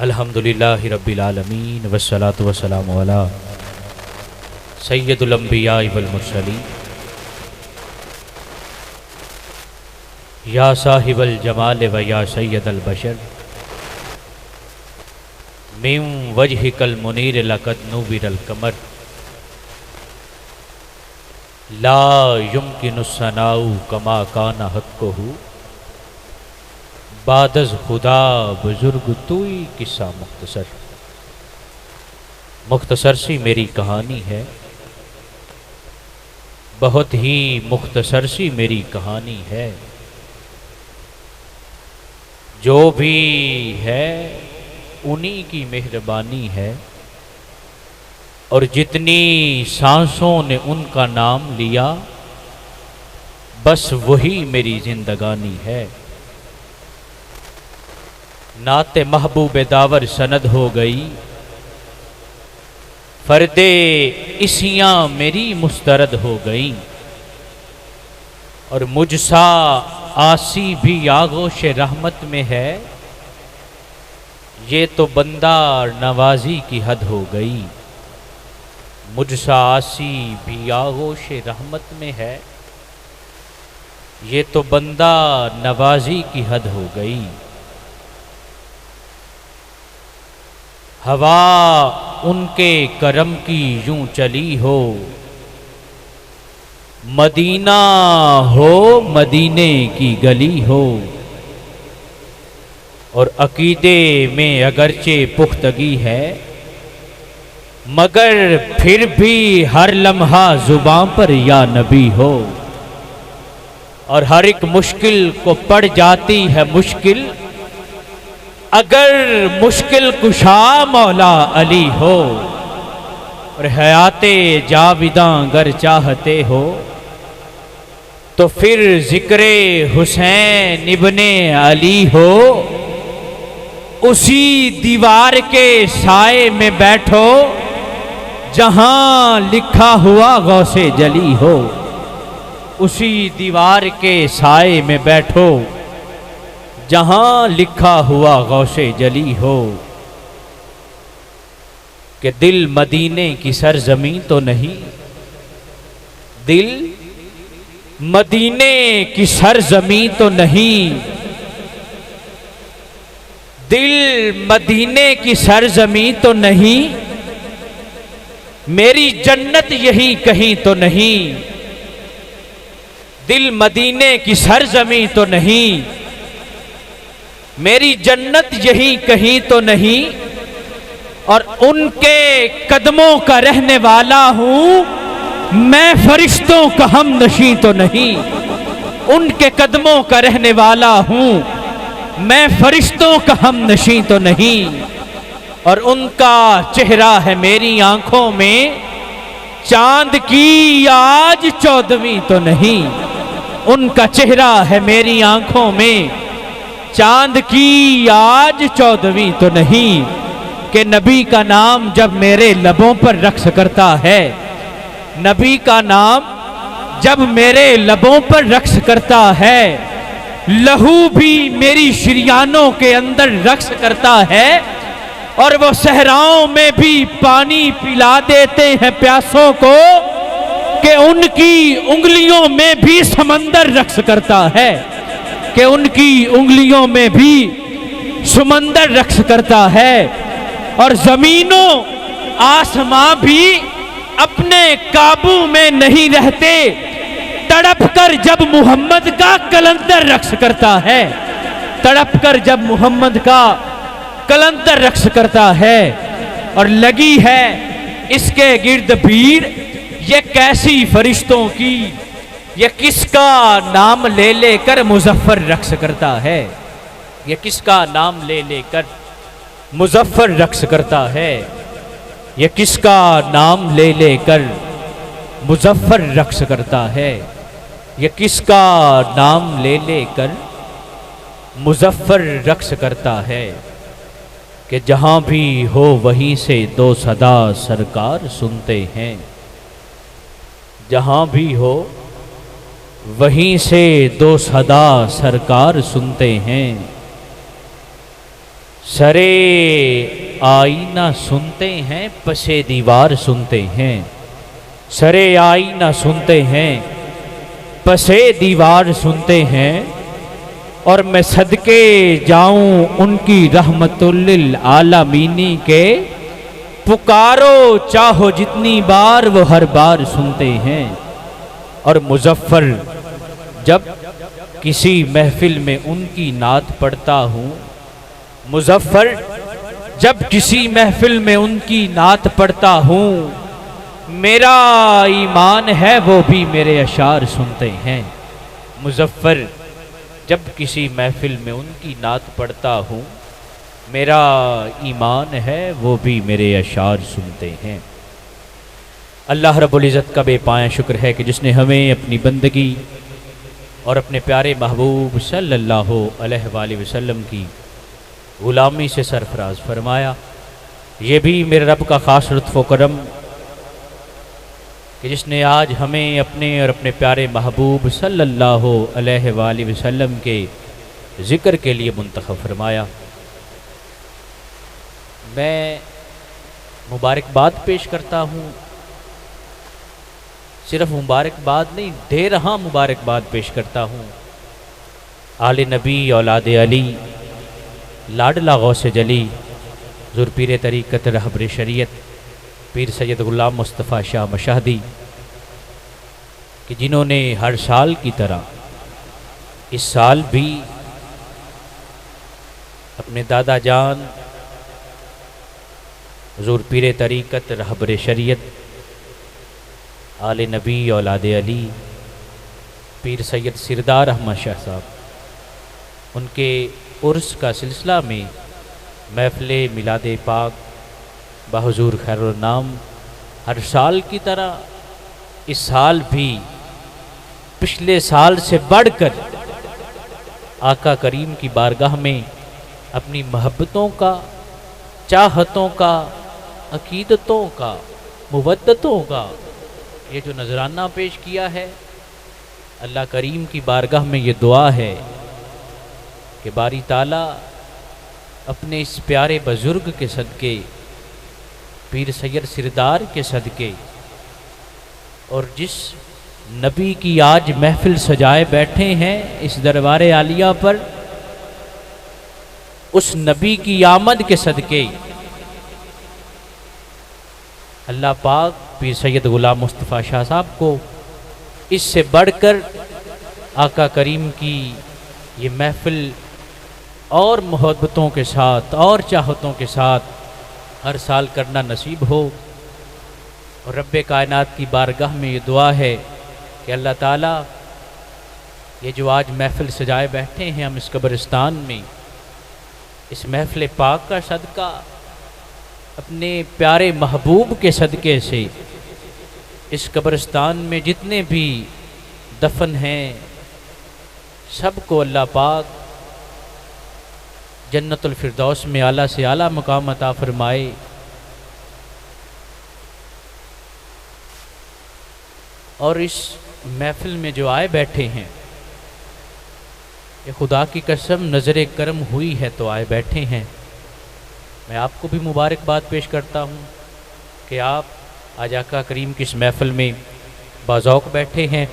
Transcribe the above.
الحمدللہ رب العالمین والصلاة والسلام علی سید الانبیاء والمرسلین یا صاحب الجمال و یا سید البشر من وجہک المنیر لقد نور القمر لا یمکن الثناء کما کان حقہ بعد از خدا بزرگ توئی قصہ مختصر سی میری کہانی ہے، بہت ہی مختصر سی میری کہانی ہے۔ جو بھی ہے انہی کی مہربانی ہے، اور جتنی سانسوں نے ان کا نام لیا بس وہی میری زندگانی ہے۔ نعت محبوب داور سند ہو گئی، فرد اسیاں میری مسترد ہو گئی، اور مجھ سا آسی بھی آغوش رحمت میں ہے، یہ تو بندہ نوازی کی حد ہو گئی۔ مجھ سا آسی بھی آغوش رحمت میں ہے، یہ تو بندہ نوازی کی حد ہو گئی۔ ہوا ان کے کرم کی یوں چلی ہو، مدینہ ہو مدینے کی گلی ہو، اور عقیدے میں اگرچہ پختگی ہے، مگر پھر بھی ہر لمحہ زباں پر یا نبی ہو، اور ہر ایک مشکل کو پڑ جاتی ہے مشکل، اگر مشکل کشا مولا علی ہو، اور حیات جاویداں گر چاہتے ہو تو پھر ذکر حسین ابن علی ہو، اسی دیوار کے سائے میں بیٹھو جہاں لکھا ہوا غوث جلی ہو، اسی دیوار کے سائے میں بیٹھو جہاں لکھا ہوا غوث جلی ہو۔ کہ دل مدینے کی سرزمین تو نہیں، دل مدینے کی سرزمین تو نہیں، دل مدینے کی سرزمین تو نہیں، میری جنت یہی کہیں تو نہیں، دل مدینے کی سرزمین تو نہیں، میری جنت یہی کہیں تو نہیں، اور ان کے قدموں کا رہنے والا ہوں، میں فرشتوں کا ہم نشیں تو نہیں، ان کے قدموں کا رہنے والا ہوں، میں فرشتوں کا ہم نشیں تو نہیں، اور ان کا چہرہ ہے میری آنکھوں میں چاند کی آج 14ویں تو نہیں، ان کا چہرہ ہے میری آنکھوں میں چاند کی آج 14ویں تو نہیں، کہ نبی کا نام جب میرے لبوں پر رقص کرتا ہے، نبی کا نام جب میرے لبوں پر رقص کرتا ہے، لہو بھی میری شریانوں کے اندر رقص کرتا ہے، اور وہ صحراؤں میں بھی پانی پلا دیتے ہیں پیاسوں کو، کہ ان کی انگلیوں میں بھی سمندر رقص کرتا ہے، کہ ان کی انگلیوں میں بھی سمندر رقص کرتا ہے، اور زمینوں آسماں بھی اپنے قابو میں نہیں رہتے، تڑپ کر جب محمد کا کلندر رقص کرتا ہے، تڑپ کر جب محمد کا کلندر رقص کرتا ہے، اور لگی ہے اس کے گرد بھیڑ یہ کیسی فرشتوں کی، یہ کس کا نام لے لے کر مظفر رقص کرتا ہے، یہ کس کا نام لے لے کر مظفر رقص کرتا ہے، یہ کس کا نام لے لے کر مظفر رقص کرتا ہے، یہ کس کا نام لے لے کر مظفر رقص کرتا ہے، کہ جہاں بھی ہو وہیں سے دو صدا سرکار سنتے ہیں، جہاں بھی ہو وہیں سے دو صدا سرکار سنتے ہیں، سرے آئینہ سنتے ہیں پسے دیوار سنتے ہیں، سرے آئینہ سنتے ہیں پسے دیوار سنتے ہیں، اور میں صدقے جاؤں ان کی رحمت للعالمین کے، پکارو چاہو جتنی بار وہ ہر بار سنتے ہیں۔ اور مظفر جب کسی محفل میں ان کی نعت پڑھتا ہوں، مظفر جب کسی محفل میں ان کی نعت پڑھتا ہوں، میرا ایمان ہے وہ بھی میرے اشعار سنتے ہیں۔ مظفر جب کسی محفل میں ان کی نعت پڑھتا ہوں، میرا ایمان ہے وہ بھی میرے اشعار سنتے ہیں۔ اللہ رب العزت کا بے پایہ شکر ہے کہ جس نے ہمیں اپنی بندگی اور اپنے پیارے محبوب صلی اللہ علیہ وآلہ وسلم کی غلامی سے سرفراز فرمایا۔ یہ بھی میرے رب کا خاص لطف و کرم کہ جس نے آج ہمیں اپنے اور اپنے پیارے محبوب صلی اللہ علیہ وآلہ وسلم کے ذکر کے لیے منتخب فرمایا۔ میں مبارکباد پیش کرتا ہوں، صرف مبارکباد نہیں، دے رہا مبارکباد پیش کرتا ہوں آل نبی اولاد علی، لاڈلا غوث جلی، حضور پیر طریقت رہبر شریعت پیر سید غلام مصطفیٰ شاہ مشہدی، کہ جنہوں نے ہر سال کی طرح اس سال بھی اپنے دادا جان حضور پیر طریقت رہبر شریعت آل نبی اولاد علی پیر سید سردار احمد شاہ صاحب، ان کے عرس کا سلسلہ میں محفل میلاد پاک بحضور خیر النام ہر سال کی طرح اس سال بھی پچھلے سال سے بڑھ کر آقا کریم کی بارگاہ میں اپنی محبتوں کا، چاہتوں کا، عقیدتوں کا، مودتوں کا یہ جو نذرانہ پیش کیا ہے، اللہ کریم کی بارگاہ میں یہ دعا ہے کہ باری تعالیٰ اپنے اس پیارے بزرگ کے صدقے، پیر سید سردار کے صدقے، اور جس نبی کی آج محفل سجائے بیٹھے ہیں اس دربار عالیہ پر، اس نبی کی آمد کے صدقے اللہ پاک پیر سید غلام مصطفیٰ شاہ صاحب کو اس سے بڑھ کر آقا کریم کی یہ محفل اور محبتوں کے ساتھ اور چاہتوں کے ساتھ ہر سال کرنا نصیب ہو۔ اور رب کائنات کی بارگاہ میں یہ دعا ہے کہ اللہ تعالیٰ یہ جو آج محفل سجائے بیٹھے ہیں ہم اس قبرستان میں، اس محفل پاک کا صدقہ، اپنے پیارے محبوب کے صدقے سے اس قبرستان میں جتنے بھی دفن ہیں سب کو اللہ پاک جنت الفردوس میں اعلیٰ سے اعلیٰ مقام عطا فرمائے۔ اور اس محفل میں جو آئے بیٹھے ہیں، یہ خدا کی قسم نظر کرم ہوئی ہے تو آئے بیٹھے ہیں۔ میں آپ کو بھی مبارکباد پیش کرتا ہوں کہ آپ آج آقا کریم کی اس محفل میں باذوق بیٹھے ہیں۔